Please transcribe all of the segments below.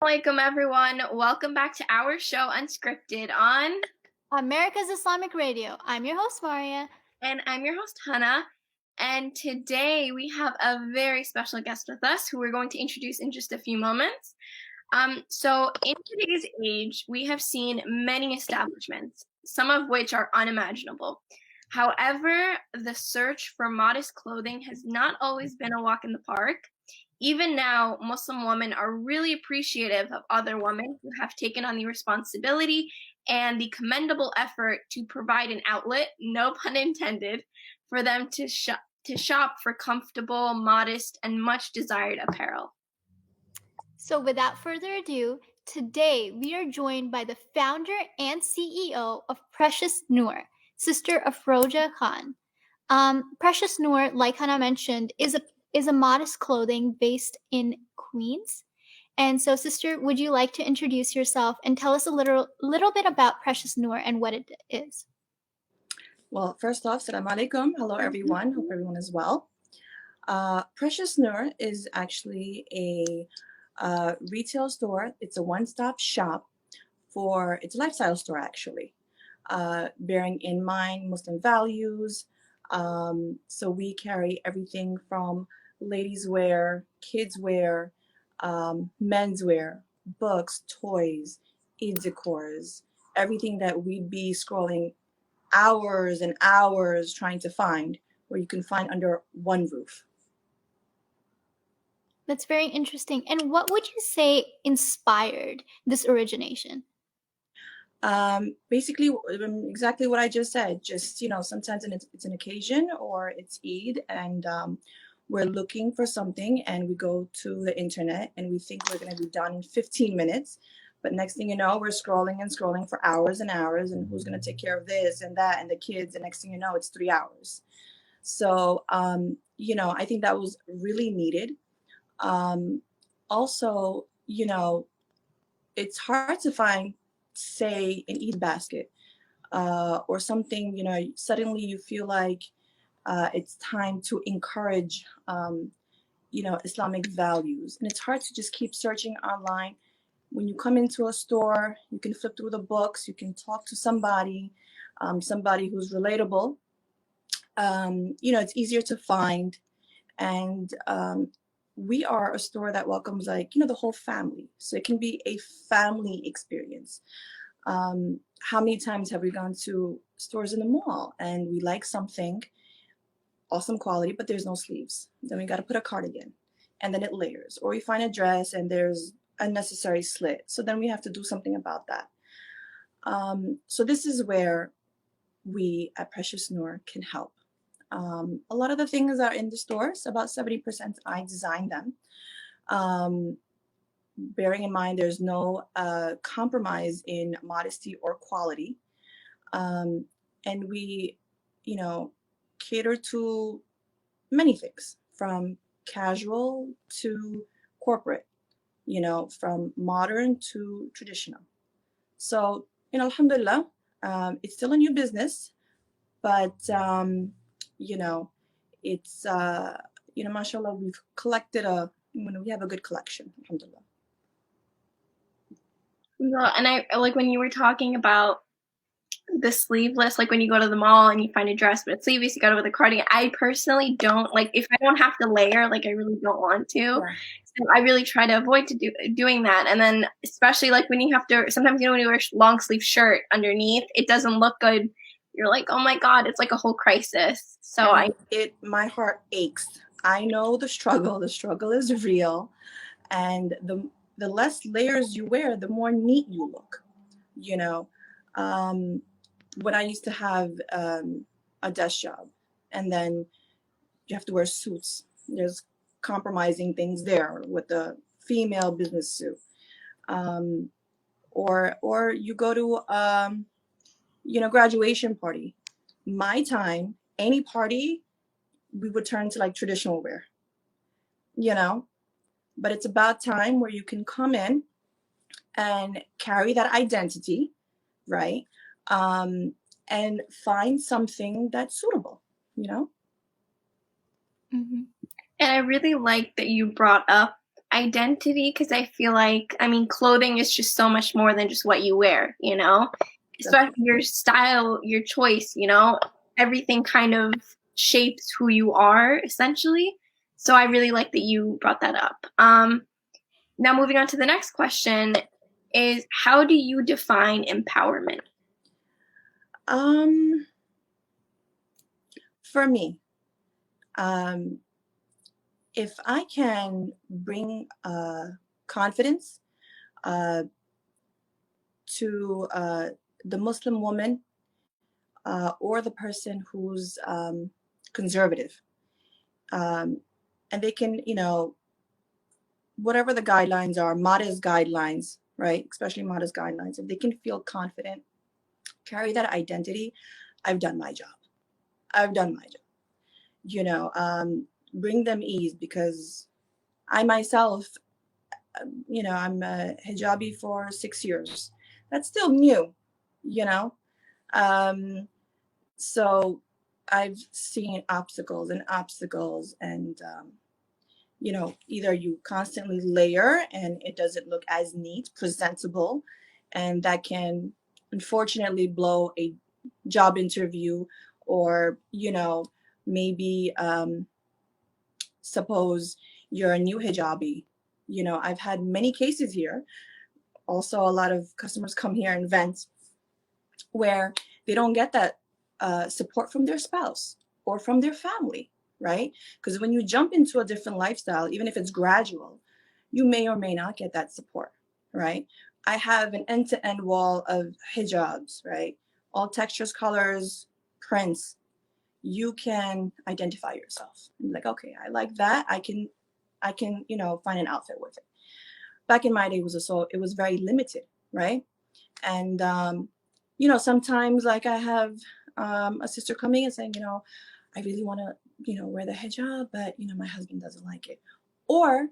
Welcome everyone. Welcome back to our show Unscripted on America's Islamic Radio. I'm your host, Maria. and I'm your host Hanaa. And today we have a very special guest with us who we're going to introduce in just a few moments. So in today's age, we have seen many establishments, some of which are unimaginable. However, the search for modest clothing has not always been a walk in the park. Even now, Muslim women are really appreciative of other women who have taken on the responsibility and the commendable effort to provide an outlet, no pun intended, for them to shop for comfortable, modest, and much desired apparel. So, without further ado, today we are joined by the founder and CEO of Precious Noor, sister of Roja Khan. Precious Noor, like Hannah mentioned, is a modest clothing based in Queens. And so, sister, would you like to introduce yourself and tell us a little bit about Precious Noor and what it is? Well, first off, salam alaikum. Hello, everyone. Hope everyone is well. Precious Noor is actually a retail store. It's a one-stop shop it's a lifestyle store, actually, bearing in mind Muslim values. So we carry everything from ladies' wear, kids' wear, men's wear, books, toys, Eid decors, everything that we'd be scrolling hours and hours trying to find, where you can find under one roof. That's very interesting. And what would you say inspired this origination? Basically, exactly what I just said. Just, sometimes it's an occasion or it's Eid, and we're looking for something, and we go to the internet and we think we're going to be done in 15 minutes. But next thing you know, we're scrolling and scrolling for hours and hours, and who's going to take care of this and that and the kids? And next thing you know, it's 3 hours. So, I think that was really needed. Also, it's hard to find, say, an Eid basket or something, suddenly you feel like it's time to encourage, Islamic values. And it's hard to just keep searching online. When you come into a store, you can flip through the books, you can talk to somebody who's relatable. It's easier to find. And we are a store that welcomes, the whole family. So it can be a family experience. How many times have we gone to stores in the mall and we like something, awesome quality, but there's no sleeves? Then we got to put a cardigan and then it layers. Or we find a dress and there's unnecessary slit. So then we have to do something about that. So this is where we at Precious Noor can help. A lot of the things are in the stores, about 70% I designed them. Bearing in mind there's no compromise in modesty or quality. And we, cater to many things, from casual to corporate, from modern to traditional. So, alhamdulillah, it's still a new business, but, it's, mashallah, we have a good collection, alhamdulillah. Well, and I like when you were talking about the sleeveless, like when you go to the mall and you find a dress but it's sleeveless, you got it with a cardigan. I personally don't like, if I don't have to layer, like I really don't want to. Yeah. So I really try to avoid doing that. And then especially like when you have to, sometimes when you wear a long sleeve shirt underneath, it doesn't look good. You're like, oh my God, it's like a whole crisis. So My heart aches. I know the struggle. The struggle is real, and the less layers you wear, the more neat you look. You know, when I used to have a desk job, and then you have to wear suits. There's compromising things there with the female business suit, or you go to graduation party. My time, any party, we would turn to like traditional wear, you know. But it's about time where you can come in and carry that identity, right? And find something that's suitable, you know? Mm-hmm. And I really like that you brought up identity, because I feel like, I mean, clothing is just so much more than just what you wear, you know? Especially your style, your choice, you know? Everything kind of shapes who you are, essentially. So I really like that you brought that up. Now, moving on to the next question is, how do you define empowerment? For me, if I can bring confidence to the Muslim woman or the person who's conservative, and they can, whatever the guidelines are, modest guidelines, right? Especially modest guidelines. If they can feel confident, carry that identity, I've done my job. I've done my job. Bring them ease, because I myself, I'm a hijabi for 6 years. That's still new, you know. Um, so I've seen obstacles and obstacles, and either you constantly layer and it doesn't look as neat, presentable, and that can unfortunately blow a job interview, or maybe suppose you're a new hijabi. I've had many cases here. Also, a lot of customers come here and vent where they don't get that support from their spouse or from their family, right? Because when you jump into a different lifestyle, even if it's gradual, you may or may not get that support, right? I have an end-to-end wall of hijabs, right? All textures, colors, prints. You can identify yourself and be like, okay, I like that. I can, find an outfit with it. Back in my day, it was very limited, right? And sometimes, like, I have a sister coming and saying, I really want to, wear the hijab, but my husband doesn't like it. Or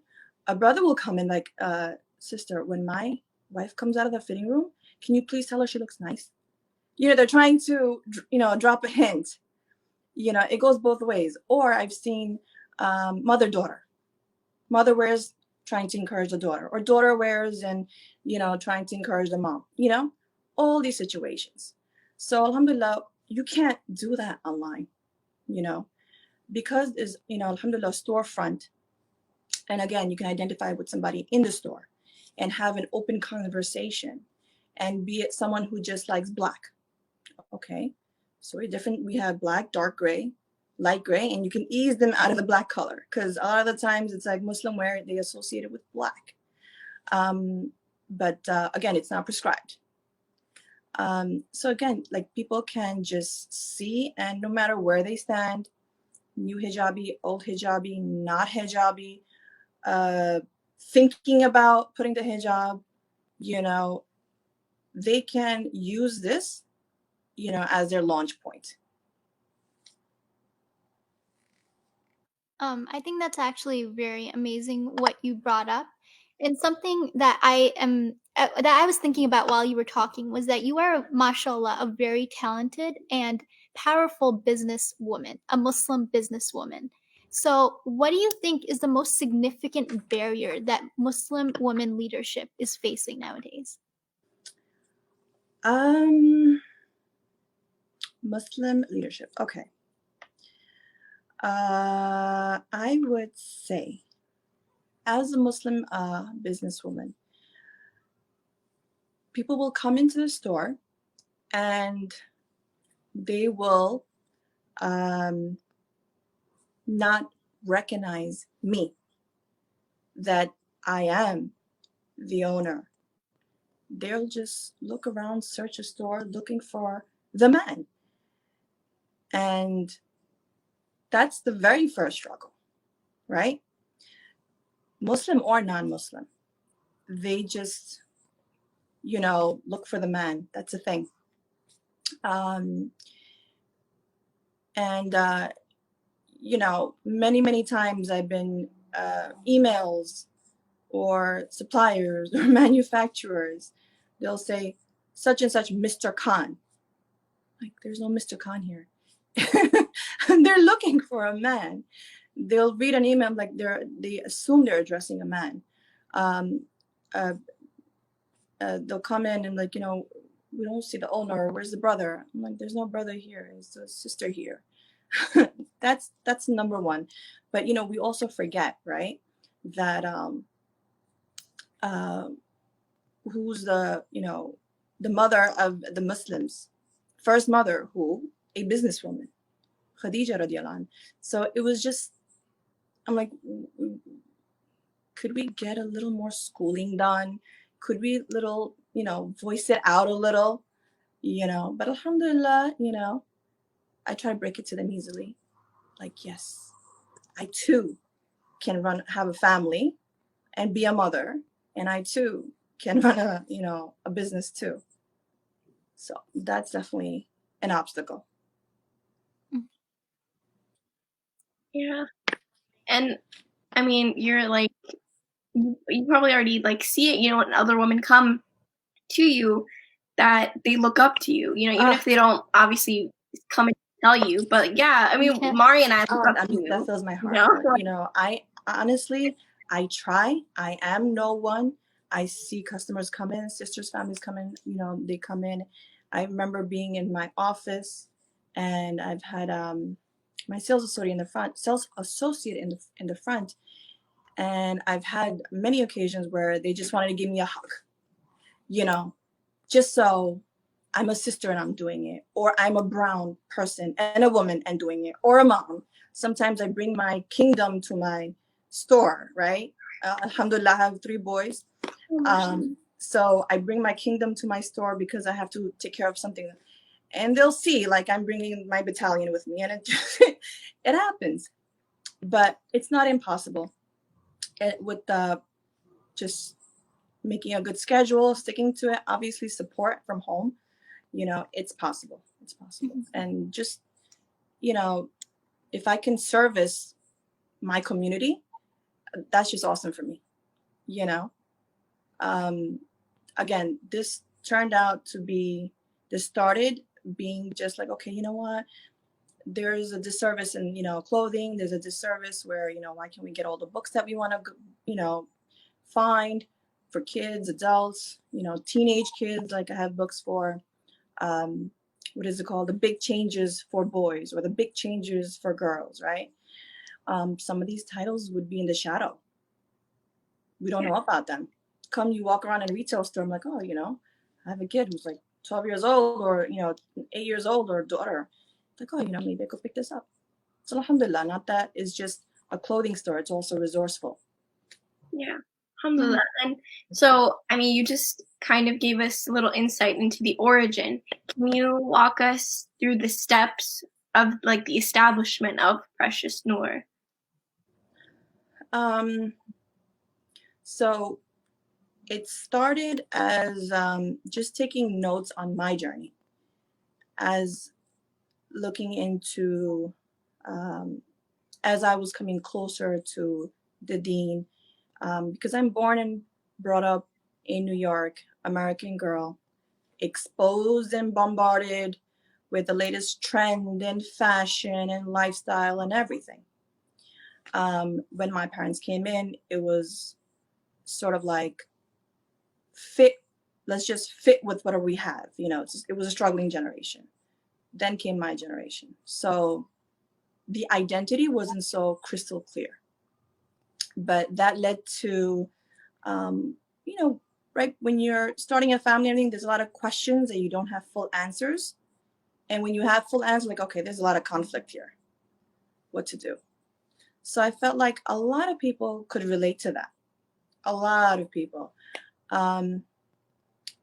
a brother will come in like, sister, when my wife comes out of the fitting room, can you please tell her she looks nice? They're trying to, drop a hint. It goes both ways. Or I've seen mother-daughter. Mother wears, trying to encourage the daughter, or daughter wears and, trying to encourage the mom, all these situations. So alhamdulillah, you can't do that online, you know, because there's, alhamdulillah, storefront. And again, you can identify with somebody in the store and have an open conversation, and be it someone who just likes black. Okay. So we're different. We have black, dark gray, light gray, and you can ease them out of the black color, because a lot of the times it's like Muslim wear, they associate it with black. But again, it's not prescribed. So again, like, people can just see, and no matter where they stand, new hijabi, old hijabi, not hijabi, thinking about putting the hijab, you know, they can use this, as their launch point. I think that's actually very amazing what you brought up. And something that that I was thinking about while you were talking was that you are, mashallah, a very talented and powerful businesswoman, a Muslim businesswoman. So, what do you think is the most significant barrier that Muslim women leadership is facing nowadays? Muslim leadership. Okay. I would say, as a Muslim businesswoman, people will come into the store and they will not recognize me, that I am the owner. They'll just look around, search a store looking for the man. And that's the very first struggle, right? Muslim or non-Muslim, they just, look for the man. That's a thing. And many, many times I've been emails or suppliers or manufacturers, they'll say such and such Mr. Khan. Like, there's no Mr. Khan here. They're looking for a man. they'll read an email like they assume they're addressing a man. Um, uh, they'll come in and like, we don't see the owner. Where's the brother? I'm like, there's no brother here. It's a sister here. That's number one. But we also forget, right, that uh, who's the mother of the Muslims, first mother, who a businesswoman, Khadija radiallahu anha. So it was just, I'm like, could we get a little more schooling done? Could we voice it out a little, but alhamdulillah, I try to break it to them easily. Like, yes, I too can have a family and be a mother, and I too can run a business too. So that's definitely an obstacle. Yeah. And I mean, you're like, you probably already like see it, when other women come to you, that they look up to you, even if they don't obviously come and tell you. But yeah, I mean, Yeah. Mari and I look up to you. That fills my heart. I honestly, I try. I am no one. I see customers come in, sisters, families come in, they come in. I remember being in my office, and I've had my sales associate in the front, and I've had many occasions where they just wanted to give me a hug, just so I'm a sister and I'm doing it, or I'm a brown person and a woman and doing it, or a mom. Sometimes I bring my kingdom to my store, right? Alhamdulillah, I have 3 boys. So I bring my kingdom to my store because I have to take care of something. And they'll see, like, I'm bringing my battalion with me, and it happens. But it's not impossible. With just making a good schedule, sticking to it, obviously support from home, it's possible. It's possible. And just, if I can service my community, that's just awesome for me. Again, this started being just like, okay, you know what? There's a disservice in, clothing. There's a disservice where, why can't we get all the books that we want to, find for kids, adults, teenage kids? Like, I have books for, what is it called? The big changes for boys, or the big changes for girls, right? Some of these titles would be in the shadow. We don't know about them. You walk around in a retail store, I'm like, oh, I have a kid who's like 12 years old, or, 8 years old, or a daughter. Like, oh, maybe I could pick this up. So alhamdulillah, not that it's just a clothing store, it's also resourceful. Yeah, alhamdulillah. And so, I mean, you just kind of gave us a little insight into the origin. Can you walk us through the steps of like the establishment of Precious Noor? So it started as just taking notes on my journey, as looking into, as I was coming closer to the deen, because I'm born and brought up in New York, American girl, exposed and bombarded with the latest trend and fashion and lifestyle and everything. When my parents came in, it was sort of like, let's just fit with what we have. It was a struggling generation. Then came my generation. So the identity wasn't so crystal clear. But that led to, right, when you're starting a family, I think there's a lot of questions that you don't have full answers. And when you have full answers, like, okay, there's a lot of conflict here. What to do? So I felt like a lot of people could relate to that. A lot of people. And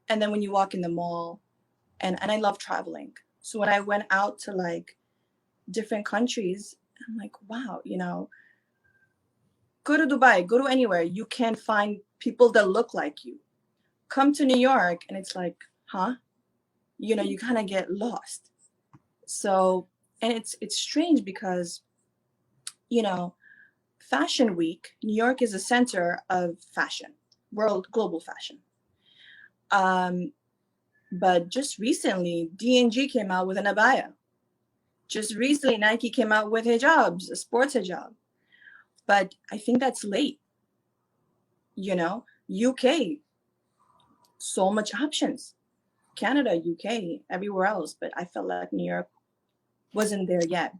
then when you walk in the mall, and I love traveling. So when I went out to like different countries, I'm like, wow, go to Dubai, go to anywhere, you can find people that look like you. Come to New York, and it's like, huh? You kind of get lost. So, and it's strange because, Fashion Week, New York is a center of fashion, global fashion. But just recently, D&G came out with an abaya. Just recently, Nike came out with hijabs, a sports hijab. But I think that's late. UK, so much options. Canada, UK, everywhere else, but I felt like New York wasn't there yet.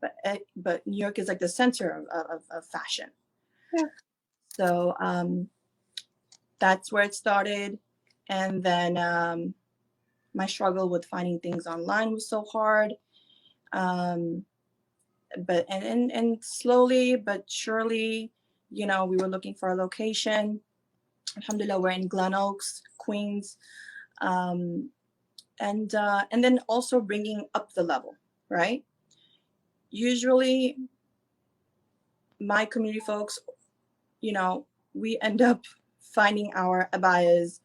But New York is like the center of fashion. Yeah. So that's where it started, and then my struggle with finding things online was so hard. But and slowly but surely, we were looking for a location. Alhamdulillah, we're in Glen Oaks, Queens. Um, and then also bringing up the level, right? Usually my community folks, we end up finding our abayas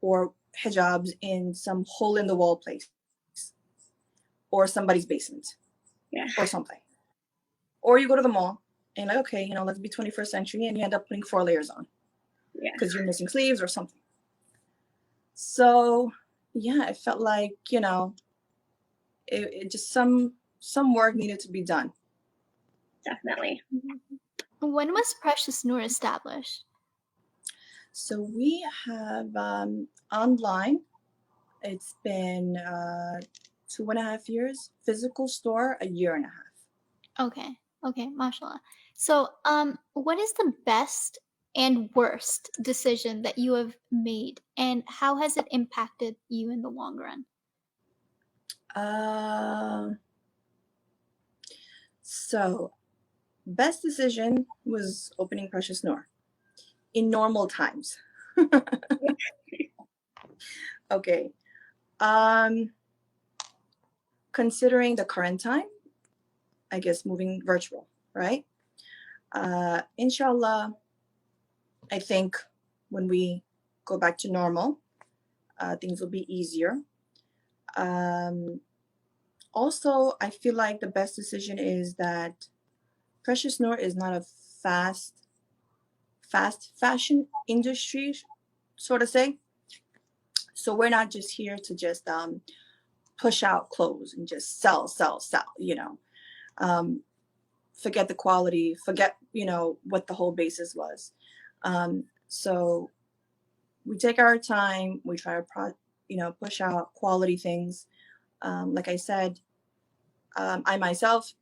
or hijabs in some hole in the wall place or somebody's basement Yeah. or something. Or you go to the mall and like, okay, let's be 21st century, and you end up putting 4 layers on Yeah. because you're missing sleeves or something. So yeah, it felt like, it just some work needed to be done. Definitely. When was Precious Noor established? So we have online, it's been 2.5 years. Physical store, a year and a half. Okay, mashallah. So, what is the best and worst decision that you have made, and how has it impacted you in the long run? So best decision was opening Precious Noor in normal times. Okay. Considering the current time, I guess moving virtual, right? Inshallah, I think when we go back to normal, things will be easier. Also, I feel like the best decision is that Precious Noor is not a fast fashion industry, sort of say. So we're not just here to just push out clothes and just sell, sell, sell. Forget the quality, forget what the whole basis was. So we take our time. We try to push out quality things. Like I said, I myself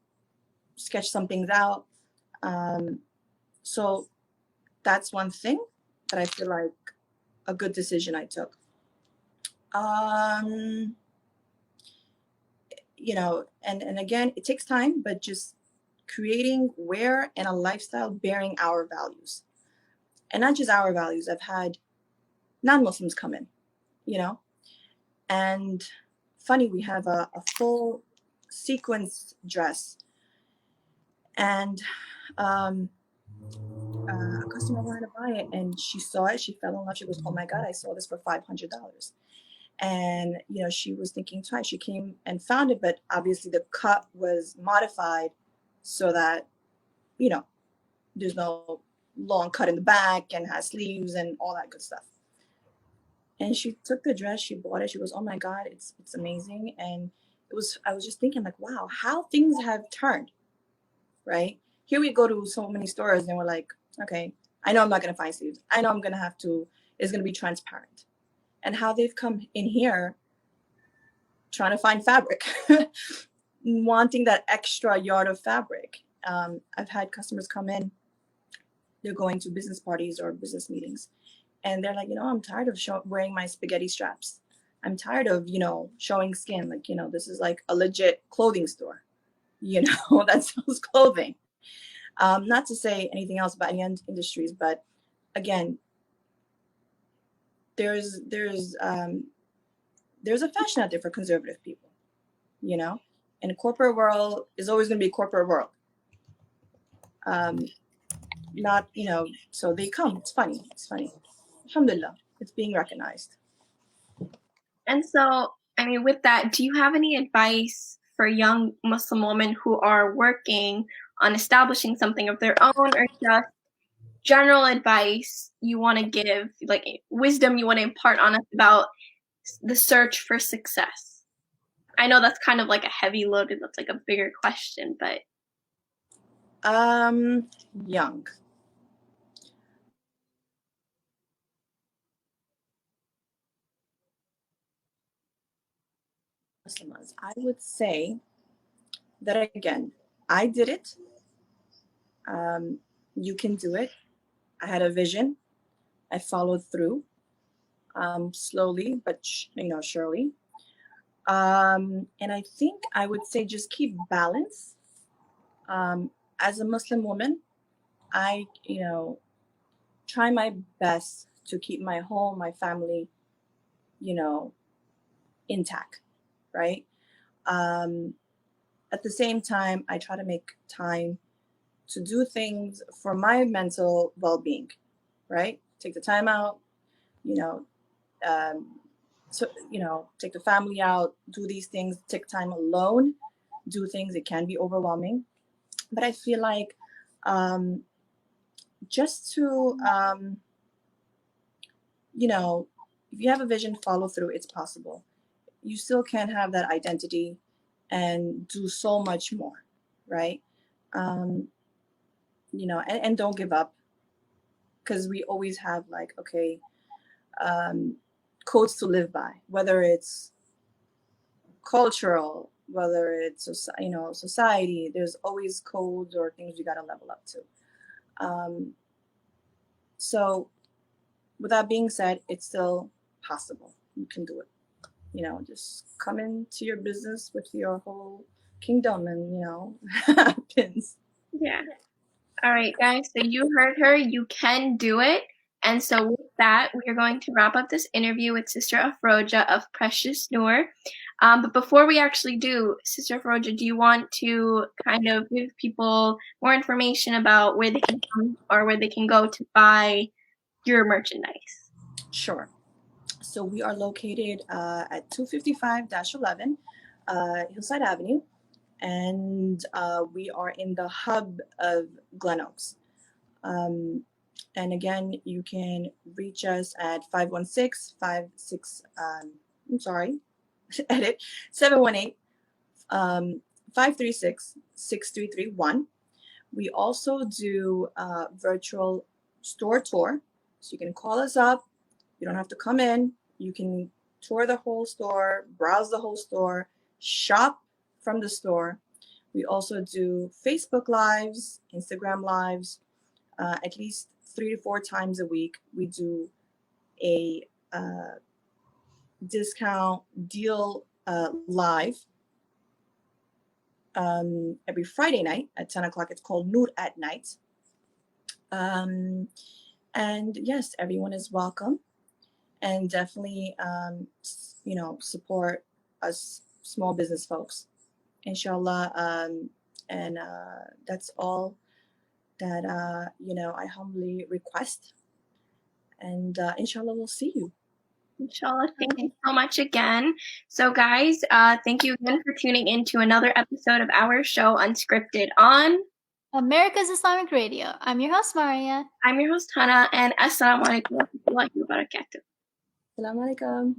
sketch some things out. So that's one thing that I feel like a good decision I took. Um, and again, it takes time, but just creating wear and a lifestyle bearing our values. And not just our values. I've had non-Muslims come in, and funny, we have a full sequence dress, and a customer wanted to buy it, and she saw it, she fell in love, she goes, oh my God, I saw this for $500. And she was thinking twice. She came and found it, but obviously the cut was modified so that there's no long cut in the back and has sleeves and all that good stuff. And she took the dress, she bought it, she goes, oh my God, it's amazing. And I was just thinking like, wow, how things have turned, right? Here we go to so many stores and we're like, okay, I know I'm not going to find sleeves, I know it's going to be transparent. And how they've come in here trying to find fabric, wanting that extra yard of fabric. I've had customers come in, they're going to business parties or business meetings, and they're like, I'm tired of wearing my spaghetti straps. I'm tired of, showing skin. Like, this is like a legit clothing store, that sells clothing. Not to say anything else about any industries, but again, there's a fashion out there for conservative people, and a corporate world is always going to be a corporate world. Not, so they come. It's funny. Alhamdulillah, it's being recognized. And so, I mean, with that, do you have any advice for young Muslim women who are working on establishing something of their own, or just general advice you want to give, like wisdom you want to impart on us about the search for success? I know that's kind of like a heavy loaded, that's like a bigger question, but Young. I would say that again, I did it. You can do it. I had a vision. I followed through, slowly, but surely. And I think I would say just keep balance. As a Muslim woman, I, try my best to keep my home, my family, you know, intact, right? Um, at the same time, I try to make time to do things for my mental well-being, right? Take the time out, you know, um, so take the family out, do these things, take time alone, do things. It can be overwhelming, but I feel like um, just to if you have a vision, follow through. It's possible. You still can have that identity and do so much more, right? Um, and don't give up, because we always have like, okay, um, codes to live by, whether it's cultural, whether it's society. There's always codes or things you got to level up to. So with that being said, it's still possible. You can do it. Just come into your business with your whole kingdom, and happens. Yeah. All right, guys. So you heard her. You can do it. And so with that, we are going to wrap up this interview with Sister Afroja of Precious Noor. But before we actually do, Sister Afroja, do you want to kind of give people more information about where they can come or where they can go to buy your merchandise? Sure. So we are located at 255-11 Hillside Avenue, and we are in the hub of Glen Oaks. And again, you can reach us at 516-56, I'm sorry, edit, 718 536-6331. We also do virtual store tour. So you can call us up. You don't have to come in. You can tour the whole store, browse the whole store, shop from the store. We also do Facebook Lives, Instagram Lives, at least 3 to 4 times a week. We do a discount deal live every Friday night at 10 o'clock. It's called Noor at Night. And yes, everyone is welcome, and definitely, support us small business folks, inshallah. And that's all that, I humbly request. And inshallah, we'll see you. Inshallah. Thank you so much again. So, guys, thank you again for tuning in to another episode of our show, Unscripted, on America's Islamic Radio. I'm your host, Maria. I'm your host, Hanaa, and Assalamu alaikum wa rahmatullahi wa barakatuh. Assalamu alaikum.